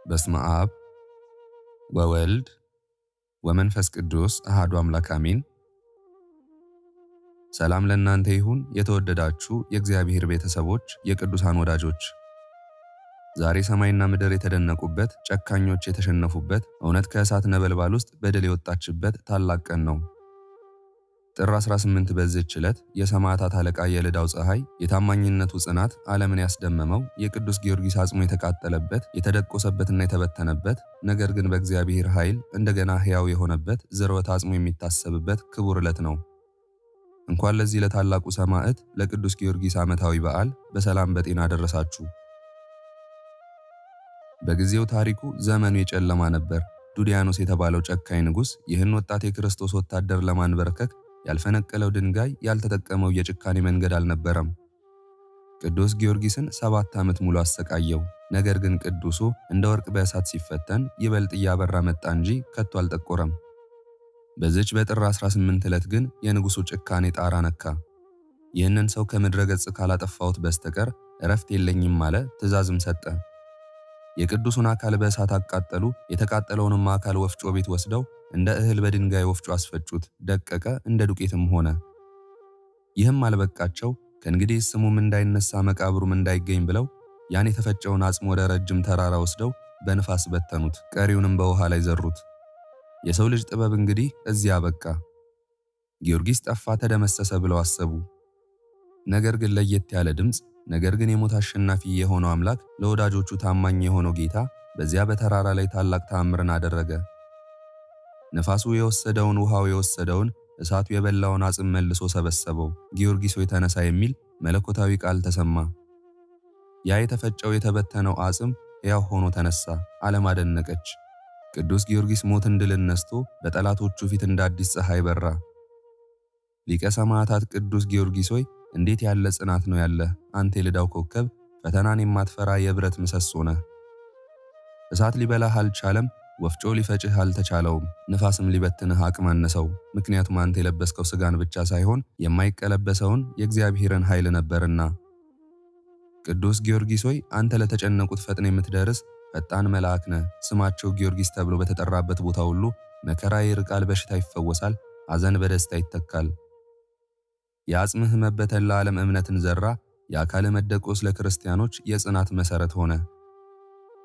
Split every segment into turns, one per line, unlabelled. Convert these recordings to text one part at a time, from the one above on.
በስመ አብ ወወልድ ወመንፈስ ቅዱስ አሐዱ አምላክ አሜን። ሰላም ለእናንተ ይሁን። የተወደዳችሁ የእግዚአብሔር ቤተሰቦች፣ የቅዱሳን ወዳጆች፣ ዛሬ ሰማይና ምድር የተደነቁበት፣ ጨካኞች የተሸነፉበት፣ እውነት ከእሳት ነበልባል ውስጥ በድል የወጣችበት ታላቅ ቀን ነው። ጥር 18 በዚህች ዕለት የሰማዕታት አለቃ የልዳው ፀሐይ የታማኝነቱ ጽናት ዓለምን ያስደመመው የቅዱስ ጊዮርጊስ አጽሙ የተቃጠለበት የተደቆሰበትና የተበተነበት ነገር ግን በእግዚአብሔር ኃይል እንደገና ሕያው የሆነበት ዝርወተ አጽሙ የሚታሰብበት ክቡር ዕለት ነው። እንኳን ለዚህ ለታላቁ ሰማዕት ለቅዱስ ጊዮርጊስ ዓመታዊ በዓል በሰላም በጤና አደረሳችሁ። በጊዜው ታሪኩ ዘመኑ የጨለማ ነበር። ዱዲያኖስ የተባለው ጨካኝ ንጉሥ ይህን ወጣት የክርስቶስ ወታደር ለማንበርከክ ያልፈነቀለው ድንጋይ ያልተጠቀመው የጭካኔ መንገድ አልነበረም። ቅዱስ ጊዮርጊስን 7 ዓመት ሙሉ አሰቃየው። ነገር ግን ቅዱሱ እንደ ወርቅ በእሳት ሲፈተን ይበልጥ እያበራ መጣ እንጂ ከቶ አልጠቆረም። በዚች በጥር 18 ዕለት ግን የንጉሡ ጭካኔ ጣራ ነካ። ይህንን ሰው ከምድረ ገጽ ካላጠፋሁት በስተቀር እረፍት የለኝም አለ፣ ትእዛዝም ሰጠ። የቅዱሱን አካል በእሳት አቃጠሉ። የተቃጠለውንም አካል ወፍጮ ቤት ወስደው እንደ እህል በድንጋይ ወፍጮ አስፈጩት። ደቀቀ፣ እንደ ዱቄትም ሆነ። ይህም አልበቃቸው። ከእንግዲህ ስሙም እንዳይነሳ መቃብሩም እንዳይገኝ ብለው ያን የተፈጨውን አጽም ወደ ረጅም ተራራ ወስደው በንፋስ በተኑት። ቀሪውንም በውሃ ላይ ዘሩት። የሰው ልጅ ጥበብ እንግዲህ እዚያ በቃ። ጊዮርጊስ ጠፋ፣ ተደመሰሰ ብለው አሰቡ። ነገር ግን ለየት ያለ ድምፅ፣ ነገር ግን የሞት አሸናፊ የሆነው አምላክ ለወዳጆቹ ታማኝ የሆነው ጌታ በዚያ በተራራ ላይ ታላቅ ተአምርን አደረገ። ነፋሱ የወሰደውን ውሃው የወሰደውን እሳቱ የበላውን አጽም መልሶ ሰበሰበው። ጊዮርጊስ ሆይ ተነሳ የሚል መለኮታዊ ቃል ተሰማ። ያ የተፈጨው የተበተነው አጽም ሕያው ሆኖ ተነሳ። ዓለም አደነቀች። ቅዱስ ጊዮርጊስ ሞትን ድል ነስቶ በጠላቶቹ ፊት እንደ አዲስ ፀሐይ በራ። ሊቀ ሰማዕታት ቅዱስ ጊዮርጊስ ሆይ እንዴት ያለ ጽናት ነው ያለህ! አንተ የልዳው ኮከብ፣ ፈተናን የማትፈራ የብረት ምሰሶ ነህ። እሳት ሊበላህ አልቻለም፣ ወፍጮ ሊፈጭህ አልተቻለውም፣ ንፋስም ሊበትንህ አቅም አነሰው። ምክንያቱም አንተ የለበስከው ሥጋን ብቻ ሳይሆን የማይቀለበሰውን የእግዚአብሔርን ኃይል ነበርና። ቅዱስ ጊዮርጊስ ሆይ አንተ ለተጨነቁት ፈጥን የምትደርስ ፈጣን መልአክ ነህ። ስማቸው ጊዮርጊስ ተብሎ በተጠራበት ቦታ ሁሉ መከራ ይርቃል፣ በሽታ ይፈወሳል፣ ሐዘን በደስታ ይተካል። የአጽምህ መበተን ለዓለም እምነትን ዘራ። የአካልህ መደቆስ ለክርስቲያኖች የጽናት መሠረት ሆነ።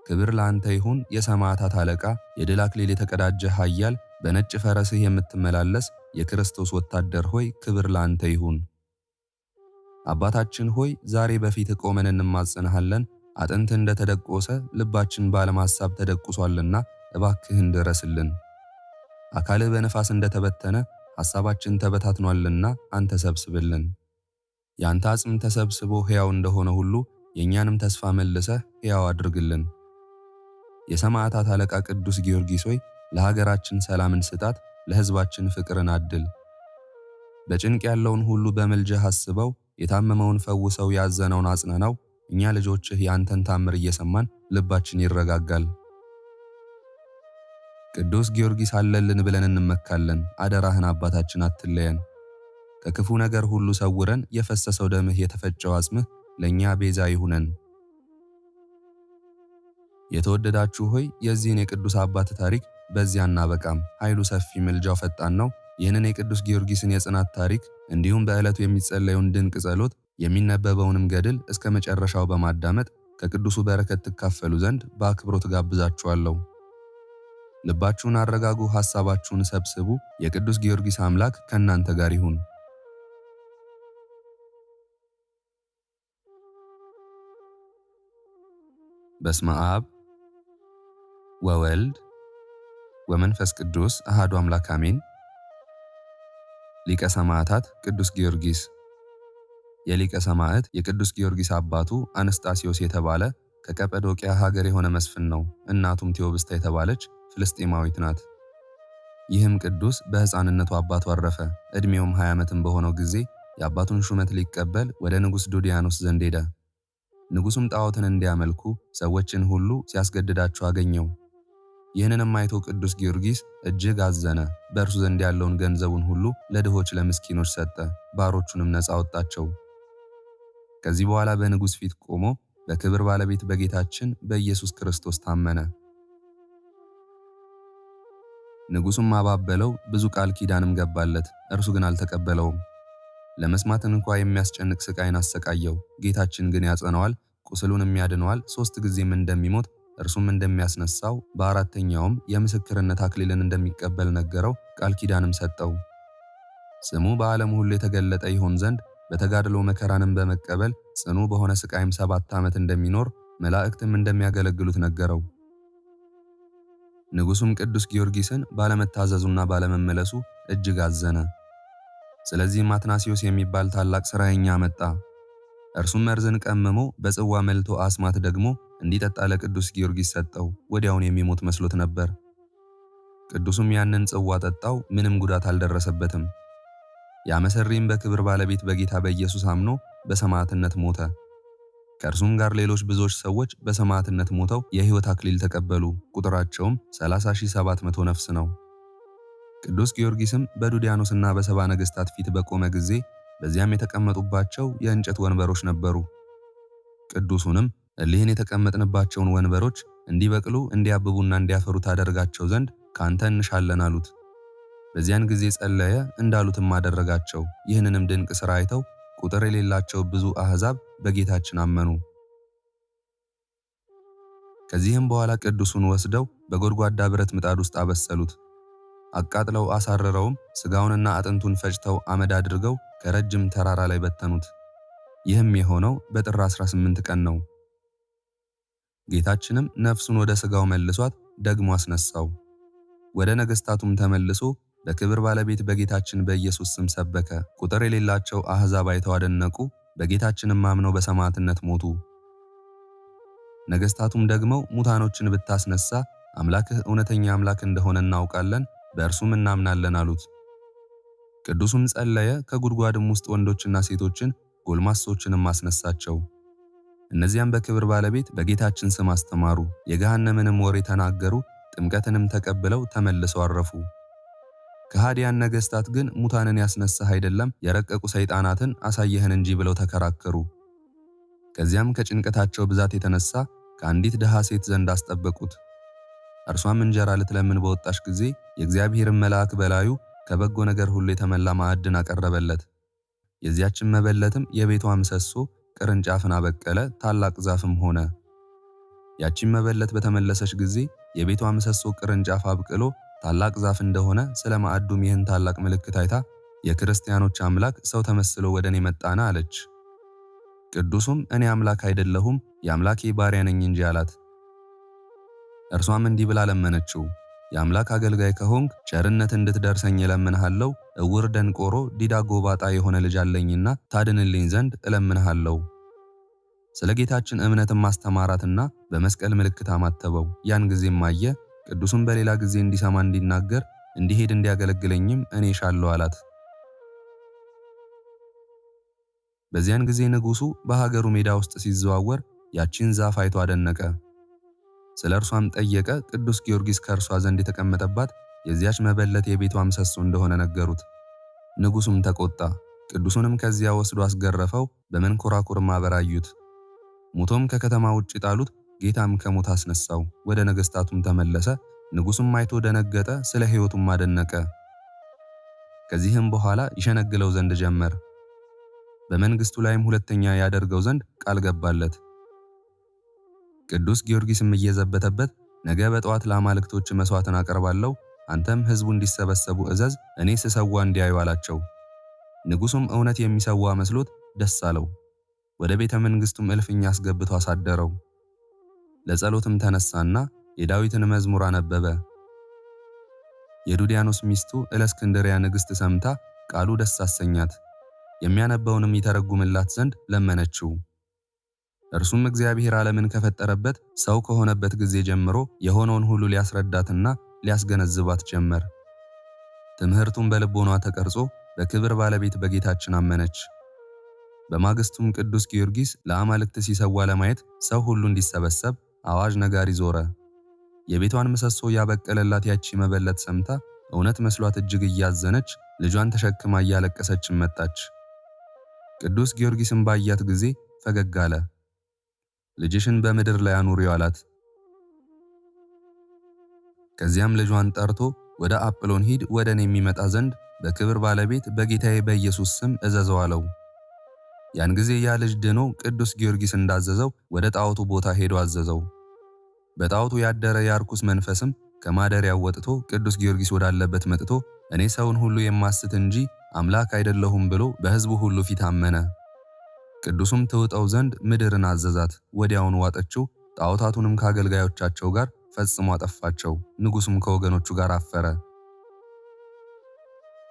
ክብር ለአንተ ይሁን የሰማዕታት አለቃ፣ የድል አክሊል የተቀዳጀ ኃያል፣ በነጭ ፈረስህ የምትመላለስ የክርስቶስ ወታደር ሆይ ክብር ለአንተ ይሁን። አባታችን ሆይ ዛሬ በፊትህ ቆመን እንማጽንሃለን። አጥንትህ እንደተደቆሰ ልባችን በዓለም ሐሳብ ተደቁሷልና እባክህን ድረስልን። አካልህ በነፋስ እንደተበተነ ሐሳባችን ተበታትኗልና አንተ ሰብስብልን። ያንተ አጽም ተሰብስቦ ሕያው እንደሆነ ሁሉ የእኛንም ተስፋ መልሰህ ሕያው አድርግልን። የሰማዕታት አለቃ ቅዱስ ጊዮርጊስ ሆይ ለሀገራችን ሰላምን ስጣት፣ ለሕዝባችን ፍቅርን አድል። በጭንቅ ያለውን ሁሉ በምልጃህ አስበው፣ የታመመውን ፈውሰው፣ ያዘነውን አጽናናው። እኛ ልጆችህ ያንተን ታምር እየሰማን ልባችን ይረጋጋል። ቅዱስ ጊዮርጊስ አለልን ብለን እንመካለን። አደራህን አባታችን አትለየን። ከክፉ ነገር ሁሉ ሰውረን፣ የፈሰሰው ደምህ የተፈጨው አጽምህ ለእኛ ቤዛ ይሁነን። የተወደዳችሁ ሆይ የዚህን የቅዱስ አባት ታሪክ በዚያ እናበቃም። ኃይሉ ሰፊ፣ ምልጃው ፈጣን ነው። ይህንን የቅዱስ ጊዮርጊስን የጽናት ታሪክ እንዲሁም በዕለቱ የሚጸለየውን ድንቅ ጸሎት የሚነበበውንም ገድል እስከ መጨረሻው በማዳመጥ ከቅዱሱ በረከት ትካፈሉ ዘንድ በአክብሮት ጋብዛችኋለሁ። ልባችሁን አረጋጉ፣ ሐሳባችሁን ሰብስቡ። የቅዱስ ጊዮርጊስ አምላክ ከእናንተ ጋር ይሁን። በስመ አብ ወወልድ ወመንፈስ ቅዱስ አሐዱ አምላክ አሜን። ሊቀ ሰማዕታት ቅዱስ ጊዮርጊስ። የሊቀ ሰማዕት የቅዱስ ጊዮርጊስ አባቱ አንስጣስዮስ የተባለ ከቀጰዶቅያ ሀገር የሆነ መስፍን ነው። እናቱም ቴዎብስታ የተባለች ፍልስጤማዊት ናት። ይህም ቅዱስ በሕፃንነቱ አባቱ አረፈ። ዕድሜውም 20 ዓመትም በሆነው ጊዜ የአባቱን ሹመት ሊቀበል ወደ ንጉሥ ዱዲያኖስ ዘንድ ሄደ። ንጉሡም ጣዖትን እንዲያመልኩ ሰዎችን ሁሉ ሲያስገድዳቸው አገኘው። ይህንንም አይቶ ቅዱስ ጊዮርጊስ እጅግ አዘነ። በእርሱ ዘንድ ያለውን ገንዘቡን ሁሉ ለድሆች ለምስኪኖች ሰጠ። ባሮቹንም ነፃ አወጣቸው። ከዚህ በኋላ በንጉሥ ፊት ቆሞ በክብር ባለቤት በጌታችን በኢየሱስ ክርስቶስ ታመነ። ንጉሡም አባበለው፣ ብዙ ቃል ኪዳንም ገባለት። እርሱ ግን አልተቀበለውም። ለመስማት እንኳ የሚያስጨንቅ ስቃይን አሰቃየው። ጌታችን ግን ያጸነዋል፣ ቁስሉንም ያድነዋል። 3 ጊዜም እንደሚሞት እርሱም እንደሚያስነሳው በአራተኛውም የምስክርነት አክሊልን እንደሚቀበል ነገረው። ቃል ኪዳንም ሰጠው። ስሙ በዓለም ሁሉ የተገለጠ ይሆን ዘንድ በተጋድሎ መከራንም በመቀበል ጽኑ በሆነ ስቃይም 7 ዓመት እንደሚኖር መላእክትም እንደሚያገለግሉት ነገረው። ንጉሡም ቅዱስ ጊዮርጊስን ባለመታዘዙና ባለመመለሱ እጅግ አዘነ። ስለዚህም አትናሲዮስ የሚባል ታላቅ ሥራየኛ መጣ። እርሱም መርዝን ቀምሞ በጽዋ መልቶ አስማት ደግሞ እንዲጠጣ ለቅዱስ ጊዮርጊስ ሰጠው። ወዲያውን የሚሞት መስሎት ነበር። ቅዱሱም ያንን ጽዋ ጠጣው፣ ምንም ጉዳት አልደረሰበትም። ያመሰሪም በክብር ባለቤት በጌታ በኢየሱስ አምኖ በሰማዕትነት ሞተ። ከእርሱም ጋር ሌሎች ብዙዎች ሰዎች በሰማዕትነት ሞተው የሕይወት አክሊል ተቀበሉ። ቁጥራቸውም 30,700 ነፍስ ነው። ቅዱስ ጊዮርጊስም በዱዲያኖስና በሰባ ነገሥታት ፊት በቆመ ጊዜ በዚያም የተቀመጡባቸው የእንጨት ወንበሮች ነበሩ። ቅዱሱንም እሊህን የተቀመጥንባቸውን ወንበሮች እንዲበቅሉ እንዲያብቡና እንዲያፈሩ ታደርጋቸው ዘንድ ካንተ እንሻለን አሉት። በዚያን ጊዜ ጸለየ፣ እንዳሉትም አደረጋቸው። ይህንንም ድንቅ ሥራ አይተው ቁጥር የሌላቸው ብዙ አሕዛብ በጌታችን አመኑ። ከዚህም በኋላ ቅዱሱን ወስደው በጎድጓዳ ብረት ምጣድ ውስጥ አበሰሉት። አቃጥለው አሳርረውም ሥጋውንና አጥንቱን ፈጭተው አመድ አድርገው ከረጅም ተራራ ላይ በተኑት። ይህም የሆነው በጥር 18 ቀን ነው። ጌታችንም ነፍሱን ወደ ሥጋው መልሷት ደግሞ አስነሳው። ወደ ነገሥታቱም ተመልሶ በክብር ባለቤት በጌታችን በኢየሱስ ስም ሰበከ። ቁጥር የሌላቸው አሕዛብ አይተው አደነቁ። በጌታችንም አምነው በሰማዕትነት ሞቱ። ነገሥታቱም ደግመው ሙታኖችን ብታስነሳ አምላክህ እውነተኛ አምላክ እንደሆነ እናውቃለን፣ በእርሱም እናምናለን አሉት። ቅዱሱም ጸለየ። ከጉድጓድም ውስጥ ወንዶችና ሴቶችን ጎልማሶችንም አስነሳቸው። እነዚያም በክብር ባለቤት በጌታችን ስም አስተማሩ። የገሃነምንም ወሬ ተናገሩ። ጥምቀትንም ተቀብለው ተመልሰው አረፉ። ከሃዲያን ነገሥታት ግን ሙታንን ያስነሳህ አይደለም የረቀቁ ሰይጣናትን አሳየህን እንጂ ብለው ተከራከሩ። ከዚያም ከጭንቀታቸው ብዛት የተነሳ ከአንዲት ድሃ ሴት ዘንድ አስጠበቁት። እርሷም እንጀራ ልትለምን በወጣች ጊዜ የእግዚአብሔርን መልአክ በላዩ ከበጎ ነገር ሁሉ የተመላ ማዕድን አቀረበለት። የዚያችን መበለትም የቤቷ ምሰሶ ቅርንጫፍን አበቀለ፣ ታላቅ ዛፍም ሆነ። ያቺን መበለት በተመለሰች ጊዜ የቤቷ ምሰሶ ቅርንጫፍ አብቅሎ ታላቅ ዛፍ እንደሆነ ስለ ማዕዱም ይህን ታላቅ ምልክት አይታ የክርስቲያኖች አምላክ ሰው ተመስሎ ወደ እኔ መጣና አለች። ቅዱሱም እኔ አምላክ አይደለሁም የአምላኬ ባሪያ ነኝ እንጂ አላት። እርሷም እንዲህ ብላ ለመነችው፣ የአምላክ አገልጋይ ከሆንክ ቸርነት እንድትደርሰኝ እለምንሃለሁ። እውር፣ ደንቆሮ፣ ዲዳ፣ ጎባጣ የሆነ ልጅ አለኝና ታድንልኝ ዘንድ እለምንሃለሁ። ስለ ጌታችን እምነትም ማስተማራትና በመስቀል ምልክት አማተበው። ያን ጊዜም አየ። ቅዱሱም በሌላ ጊዜ እንዲሰማ እንዲናገር እንዲሄድ እንዲያገለግለኝም እኔ ሻለሁ አላት። በዚያን ጊዜ ንጉሡ በሀገሩ ሜዳ ውስጥ ሲዘዋወር ያቺን ዛፍ አይቶ አደነቀ። ስለ እርሷም ጠየቀ። ቅዱስ ጊዮርጊስ ከእርሷ ዘንድ የተቀመጠባት የዚያች መበለት የቤቷ ምሰሶ እንደሆነ ነገሩት። ንጉሡም ተቆጣ። ቅዱሱንም ከዚያ ወስዶ አስገረፈው፣ በመንኮራኩርም አበራዩት። ሙቶም ከከተማ ውጭ ጣሉት። ጌታም ከሞት አስነሳው። ወደ ነገሥታቱም ተመለሰ። ንጉሡም አይቶ ደነገጠ፣ ስለ ሕይወቱም አደነቀ። ከዚህም በኋላ ይሸነግለው ዘንድ ጀመር። በመንግሥቱ ላይም ሁለተኛ ያደርገው ዘንድ ቃል ገባለት። ቅዱስ ጊዮርጊስም እየዘበተበት ነገ በጠዋት ለአማልክቶች መሥዋዕትን አቀርባለሁ፣ አንተም ሕዝቡ እንዲሰበሰቡ እዘዝ፣ እኔ ስሰዋ እንዲያዩ አላቸው። ንጉሡም እውነት የሚሰዋ መስሎት ደስ አለው። ወደ ቤተ መንግሥቱም እልፍኝ አስገብቶ አሳደረው። ለጸሎትም ተነሳና የዳዊትን መዝሙር አነበበ። የዱዲያኖስ ሚስቱ እለእስክንድርያ ንግሥት ሰምታ ቃሉ ደስ አሰኛት። የሚያነበውንም ይተረጉምላት ዘንድ ለመነችው። እርሱም እግዚአብሔር ዓለምን ከፈጠረበት ሰው ከሆነበት ጊዜ ጀምሮ የሆነውን ሁሉ ሊያስረዳትና ሊያስገነዝባት ጀመር። ትምህርቱም በልቦኗ ተቀርጾ በክብር ባለቤት በጌታችን አመነች። በማግስቱም ቅዱስ ጊዮርጊስ ለአማልክት ሲሰዋ ለማየት ሰው ሁሉ እንዲሰበሰብ አዋጅ ነጋሪ ዞረ። የቤቷን ምሰሶ ያበቀለላት ያቺ መበለት ሰምታ እውነት መስሏት እጅግ እያዘነች ልጇን ተሸክማ እያለቀሰች መጣች። ቅዱስ ጊዮርጊስም ባያት ጊዜ ፈገግ አለ። ልጅሽን በምድር ላይ አኑሪው አላት። ከዚያም ልጇን ጠርቶ ወደ አጵሎን ሂድ፣ ወደ እኔ የሚመጣ ዘንድ በክብር ባለቤት በጌታዬ በኢየሱስ ስም እዘዘው አለው። ያን ጊዜ ያ ልጅ ድኖ ቅዱስ ጊዮርጊስ እንዳዘዘው ወደ ጣዖቱ ቦታ ሄዶ አዘዘው። በጣዖቱ ያደረ የርኩስ መንፈስም ከማደሪያው ወጥቶ ቅዱስ ጊዮርጊስ ወዳለበት መጥቶ እኔ ሰውን ሁሉ የማስት እንጂ አምላክ አይደለሁም ብሎ በሕዝቡ ሁሉ ፊት አመነ። ቅዱሱም ትውጠው ዘንድ ምድርን አዘዛት። ወዲያውኑ ዋጠችው። ጣዖታቱንም ከአገልጋዮቻቸው ጋር ፈጽሞ አጠፋቸው። ንጉሡም ከወገኖቹ ጋር አፈረ።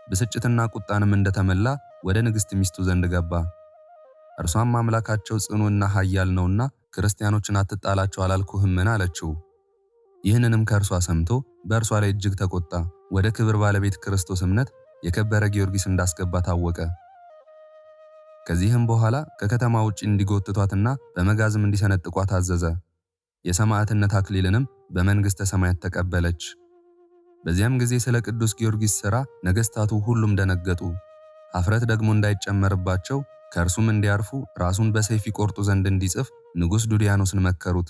ብስጭትና ቁጣንም እንደተመላ ወደ ንግሥት ሚስቱ ዘንድ ገባ። እርሷም አምላካቸው ጽኑና ኃያል ነውና ክርስቲያኖችን አትጣላቸው አላልኩህምን? አለችው። ይህንንም ከእርሷ ሰምቶ በእርሷ ላይ እጅግ ተቆጣ። ወደ ክብር ባለቤት ክርስቶስ እምነት የከበረ ጊዮርጊስ እንዳስገባ ታወቀ። ከዚህም በኋላ ከከተማ ውጭ እንዲጎትቷትና በመጋዝም እንዲሰነጥቋት አዘዘ። የሰማዕትነት አክሊልንም በመንግሥተ ሰማያት ተቀበለች። በዚያም ጊዜ ስለ ቅዱስ ጊዮርጊስ ሥራ ነገሥታቱ ሁሉም ደነገጡ። ኀፍረት ደግሞ እንዳይጨመርባቸው ከእርሱም እንዲያርፉ ራሱን በሰይፍ ይቆርጡ ዘንድ እንዲጽፍ ንጉሥ ዱድያኖስን መከሩት።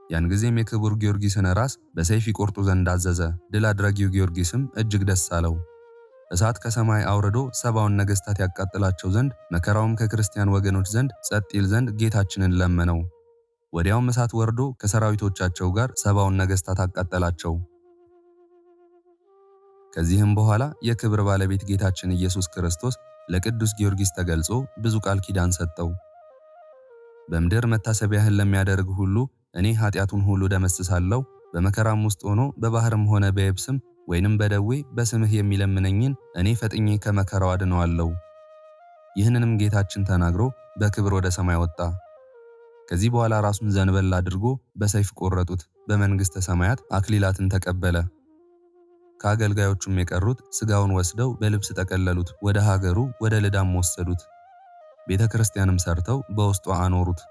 ያን ጊዜም የክቡር ጊዮርጊስን ራስ በሰይፍ ይቆርጡ ዘንድ አዘዘ። ድል አድራጊው ጊዮርጊስም እጅግ ደስ አለው። እሳት ከሰማይ አውርዶ 70ውን ነገሥታት ያቃጥላቸው ዘንድ መከራውም ከክርስቲያን ወገኖች ዘንድ ጸጥ ይል ዘንድ ጌታችንን ለመነው። ወዲያውም እሳት ወርዶ ከሰራዊቶቻቸው ጋር 70ውን ነገሥታት አቃጠላቸው። ከዚህም በኋላ የክብር ባለቤት ጌታችን ኢየሱስ ክርስቶስ ለቅዱስ ጊዮርጊስ ተገልጾ ብዙ ቃል ኪዳን ሰጠው። በምድር መታሰቢያህን ለሚያደርግ ሁሉ እኔ ኃጢአቱን ሁሉ ደመስሳለሁ። በመከራም ውስጥ ሆኖ በባህርም ሆነ በየብስም ወይንም በደዌ በስምህ የሚለምነኝን እኔ ፈጥኜ ከመከራው አድነዋለሁ። ይህንንም ጌታችን ተናግሮ በክብር ወደ ሰማይ ወጣ። ከዚህ በኋላ ራሱን ዘንበል አድርጎ በሰይፍ ቆረጡት። በመንግሥተ ሰማያት አክሊላትን ተቀበለ። ከአገልጋዮቹም የቀሩት ሥጋውን ወስደው በልብስ ጠቀለሉት። ወደ ሀገሩ ወደ ልዳም ወሰዱት። ቤተ ክርስቲያንም ሰርተው በውስጧ አኖሩት።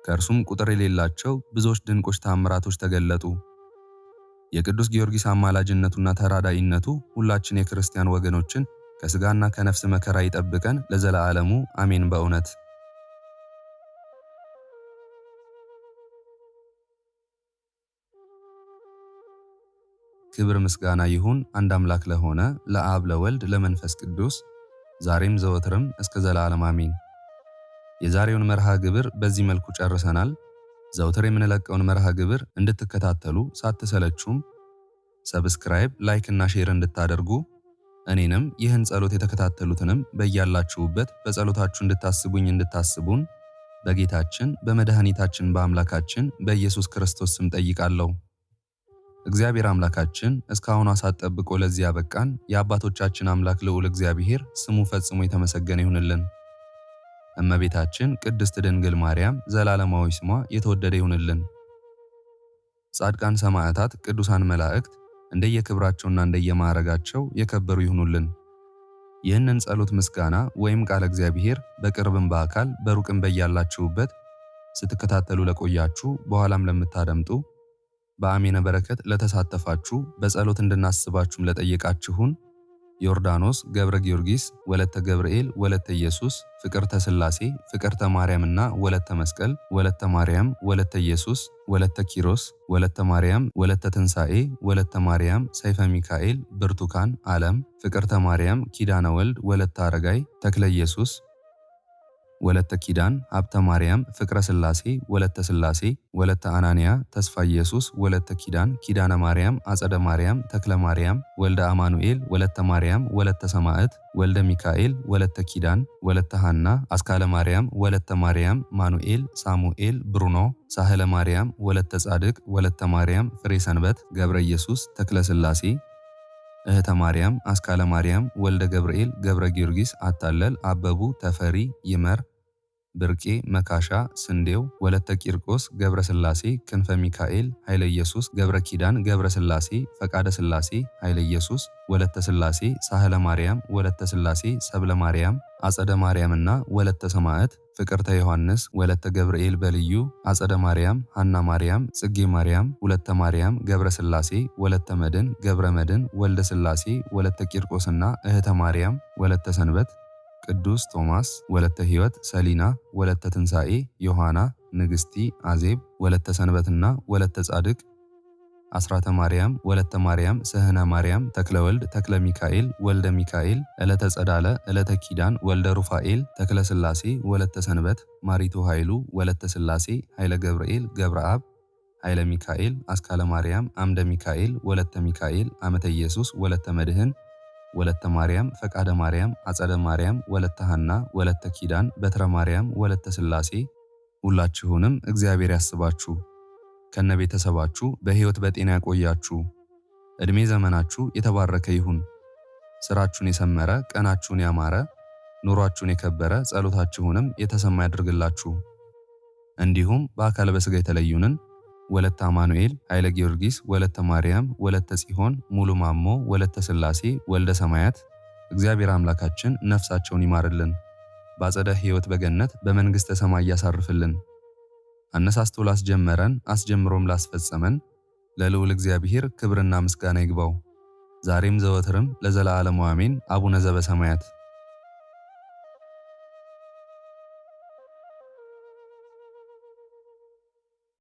ከእርሱም ቁጥር የሌላቸው ብዙዎች ድንቆች ታምራቶች ተገለጡ። የቅዱስ ጊዮርጊስ አማላጅነቱና ተራዳኢነቱ ሁላችን የክርስቲያን ወገኖችን ከሥጋና ከነፍስ መከራ ይጠብቀን ለዘላለሙ አሜን። በእውነት ክብር ምስጋና ይሁን አንድ አምላክ ለሆነ ለአብ ለወልድ ለመንፈስ ቅዱስ ዛሬም ዘወትርም እስከ ዘላለም አሜን። የዛሬውን መርሃ ግብር በዚህ መልኩ ጨርሰናል። ዘወትር የምንለቀውን መርሃ ግብር እንድትከታተሉ ሳትሰለቹም ሰብስክራይብ፣ ላይክ እና ሼር እንድታደርጉ እኔንም ይህን ጸሎት የተከታተሉትንም በያላችሁበት በጸሎታችሁ እንድታስቡን በጌታችን በመድኃኒታችን በአምላካችን በኢየሱስ ክርስቶስ ስም ጠይቃለሁ። እግዚአብሔር አምላካችን እስካሁን ሰዓት ጠብቆ ለዚህ ያበቃን የአባቶቻችን አምላክ ልዑል እግዚአብሔር ስሙ ፈጽሞ የተመሰገነ ይሁንልን። እመቤታችን ቅድስት ድንግል ማርያም ዘላለማዊ ስሟ የተወደደ ይሁንልን። ጻድቃን ሰማዕታት፣ ቅዱሳን መላእክት እንደየክብራቸውና እንደየማዕረጋቸው የከበሩ ይሁኑልን። ይህንን ጸሎት ምስጋና ወይም ቃለ እግዚአብሔር በቅርብም በአካል በሩቅም በያላችሁበት ስትከታተሉ ለቆያችሁ በኋላም ለምታደምጡ በአሜነ በረከት ለተሳተፋችሁ በጸሎት እንድናስባችሁም ለጠየቃችሁን ዮርዳኖስ ገብረ ጊዮርጊስ፣ ወለተ ገብርኤል፣ ወለተ ኢየሱስ፣ ፍቅርተ ሥላሴ፣ ፍቅርተ ማርያምና ወለተ መስቀል፣ ወለተ ማርያም፣ ወለተ ኢየሱስ፣ ወለተ ኪሮስ፣ ወለተ ማርያም፣ ወለተ ትንሣኤ፣ ወለተ ማርያም፣ ሰይፈ ሚካኤል፣ ብርቱካን፣ ዓለም፣ ፍቅርተ ማርያም፣ ኪዳነ ወልድ፣ ወለተ አረጋይ፣ ተክለ ኢየሱስ፣ ወለተ ኪዳን፣ ሀብተ ማርያም፣ ፍቅረ ሥላሴ፣ ወለተ ሥላሴ፣ ወለተ አናንያ፣ ተስፋ ኢየሱስ፣ ወለተ ኪዳን፣ ኪዳነ ማርያም፣ አጸደ ማርያም፣ ተክለ ማርያም፣ ወልደ አማኑኤል፣ ወለተ ማርያም፣ ወለተ ሰማዕት፣ ወልደ ሚካኤል፣ ወለተ ኪዳን፣ ወለተ ሐና፣ አስካለ ማርያም፣ ወለተ ማርያም፣ ማኑኤል፣ ሳሙኤል፣ ብሩኖ፣ ሳህለ ማርያም፣ ወለተ ጻድቅ፣ ወለተ ማርያም፣ ፍሬ ሰንበት፣ ገብረ ኢየሱስ፣ ተክለ ሥላሴ፣ እህተ ማርያም፣ አስካለ ማርያም፣ ወልደ ገብርኤል፣ ገብረ ጊዮርጊስ፣ አታለል፣ አበቡ፣ ተፈሪ፣ ይመር፣ ብርቄ፣ መካሻ፣ ስንዴው፣ ወለተ ቂርቆስ፣ ገብረ ሥላሴ፣ ክንፈ ሚካኤል፣ ኃይለ ኢየሱስ፣ ገብረ ኪዳን፣ ገብረ ሥላሴ፣ ፈቃደ ሥላሴ፣ ኃይለ ኢየሱስ፣ ወለተ ሥላሴ፣ ሳህለ ማርያም፣ ወለተ ሥላሴ፣ ሰብለ ማርያም፣ አጸደ ማርያምና ወለተ ሰማዕት፣ ፍቅርተ ዮሐንስ፣ ወለተ ገብርኤል በልዩ፣ አጸደ ማርያም፣ ሐና ማርያም፣ ጽጌ ማርያም፣ ሁለተ ማርያም፣ ገብረ ሥላሴ፣ ወለተ መድን፣ ገብረ መድን፣ ወልደ ሥላሴ፣ ወለተ ቂርቆስና እህተ ማርያም፣ ወለተ ሰንበት፣ ቅዱስ ቶማስ፣ ወለተ ሕይወት፣ ሰሊና፣ ወለተ ትንሣኤ፣ ዮሐና፣ ንግሥቲ፣ አዜብ፣ ወለተ ሰንበትና ወለተ ጻድቅ፣ አስራተ ማርያም ወለተ ማርያም ስህነ ማርያም ተክለ ወልድ ተክለ ሚካኤል ወልደ ሚካኤል ዕለተ ጸዳለ ዕለተ ኪዳን ወልደ ሩፋኤል ተክለ ሥላሴ ወለተ ሰንበት ማሪቱ ኃይሉ ወለተ ሥላሴ ኃይለ ገብርኤል ገብረ አብ ኃይለ ሚካኤል አስካለ ማርያም አምደ ሚካኤል ወለተ ሚካኤል አመተ ኢየሱስ ወለተ መድህን ወለተ ማርያም ፈቃደ ማርያም አጸደ ማርያም ወለተ ሐና ወለተ ኪዳን በትረ ማርያም ወለተ ሥላሴ ሁላችሁንም እግዚአብሔር ያስባችሁ ከነ ቤተሰባችሁ በሕይወት በጤና ያቆያችሁ። ዕድሜ ዘመናችሁ የተባረከ ይሁን። ስራችሁን የሰመረ ቀናችሁን ያማረ ኑሯችሁን የከበረ ጸሎታችሁንም የተሰማ ያድርግላችሁ። እንዲሁም በአካል በሥጋ የተለዩንን ወለተ አማኑኤል ኃይለ ጊዮርጊስ ወለተ ማርያም ወለተ ጽዮን ሙሉ ማሞ ወለተ ሥላሴ ወልደ ሰማያት እግዚአብሔር አምላካችን ነፍሳቸውን ይማርልን፣ በአጸደ ሕይወት በገነት በመንግሥተ ሰማይ ያሳርፍልን። አነሳስቶ ላስጀመረን አስጀምሮም ላስፈጸመን ለልዑል እግዚአብሔር ክብርና ምስጋና ይግባው ዛሬም ዘወትርም ለዘላለሙ አሜን። አቡነ ዘበሰማያት